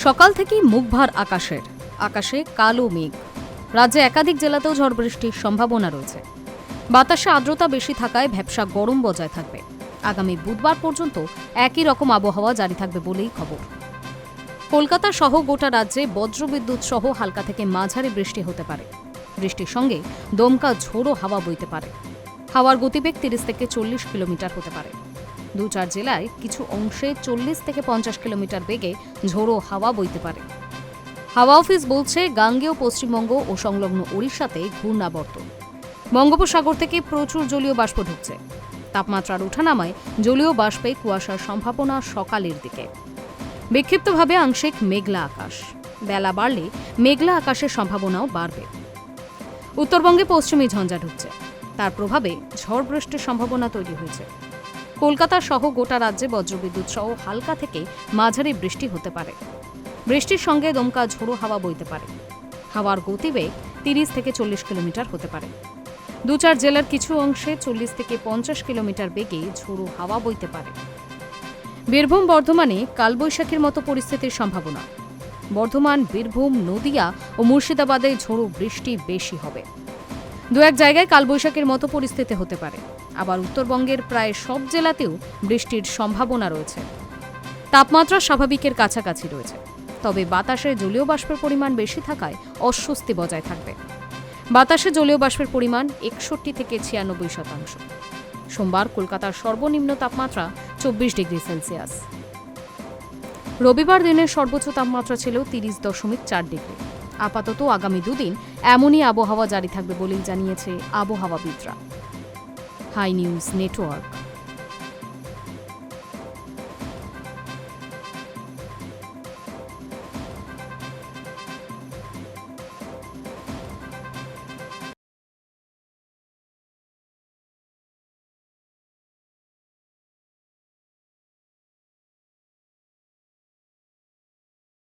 সকাল থেকেই মুখভার আকাশে কালো মেঘ। রাজ্যে একাধিক জেলাতেও ঝড় বৃষ্টির সম্ভাবনা রয়েছে। বাতাসে আর্দ্রতা বেশি থাকায় ভ্যাপসা গরম বজায় থাকবে। আগামী বুধবার পর্যন্ত একই রকম আবহাওয়া জারি থাকবে বলেই খবর। কলকাতা সহ গোটা রাজ্যে বজ্রবিদ্যুৎ সহ হালকা থেকে মাঝারি বৃষ্টি হতে পারে। বৃষ্টির সঙ্গে দমকা ঝোড়ো হাওয়া বইতে পারে। হাওয়ার গতিবেগ 30 থেকে 40 কিলোমিটার হতে পারে। 2-4 জেলায় কিছু অংশে 40 থেকে 50 কিলোমিটার বেগে ঝোড়ো হাওয়া বইতে পারে। হাওয়া অফিস বলছে, গাঙ্গেয় পশ্চিমবঙ্গ ও সংলগ্ন ওড়িশাতে ঘূর্ণাবর্ত। বঙ্গোপসাগর থেকে প্রচুর জলীয় বাষ্প ঢুকছে। তাপমাত্রার ওঠানামায় জলীয় বাষ্পে কুয়াশার সম্ভাবনা সকালের দিকে। বিক্ষিপ্তভাবে আংশিক মেঘলা আকাশ। বেলা বাড়লে মেঘলা আকাশের সম্ভাবনাও বাড়বে। উত্তরবঙ্গে পশ্চিমী ঝঞ্ঝা ঢুকছে। তার প্রভাবে ঝড় বৃষ্টির সম্ভাবনা তৈরি হয়েছে। কলকাতা সহ গোটা রাজ্যে বজ্রবিদ্যুৎ সহ হালকা থেকে মাঝারি বৃষ্টি হতে পারে। বৃষ্টির সঙ্গে দমকা ঝোড়ো হাওয়া বইতে পারে। হাওয়ার গতিবেগ 30 থেকে 40 কিলোমিটার হতে পারে। 2-4 জেলার কিছু অংশে 40 থেকে 50 কিলোমিটার বেগে ঝোড়ো হাওয়া বইতে পারে। বীরভূম, বর্ধমানে কালবৈশাখীর মতো পরিস্থিতির সম্ভাবনা। বর্ধমান, বীরভূম, নদিয়া ও মুর্শিদাবাদে ঝোড়ো বৃষ্টি বেশি হবে। 2-1 জায়গায় কালবৈশাখীর মতো পরিস্থিতি হতে পারে। আবার উত্তরবঙ্গের প্রায় সব জেলাতেও বৃষ্টির সম্ভাবনা রয়েছে। তাপমাত্রা স্বাভাবিকের কাছাকাছি রয়েছে, তবে বাতাসে জলীয় বাষ্পের পরিমাণ বেশি থাকায় অস্বস্তি বজায় থাকবে। বাতাসে জলীয় বাষ্পের পরিমাণ 61 থেকে 96%। সোমবার কলকাতার সর্বনিম্ন তাপমাত্রা 24 ডিগ্রি সেলসিয়াস। রবিবার দিনের সর্বোচ্চ তাপমাত্রা ছিল 30.4 ডিগ্রি। আপাতত আগামী 2 দিন এমনই আবহাওয়া জারি থাকবে বলেই জানিয়েছে আবহাওয়াবিদরা। High news network.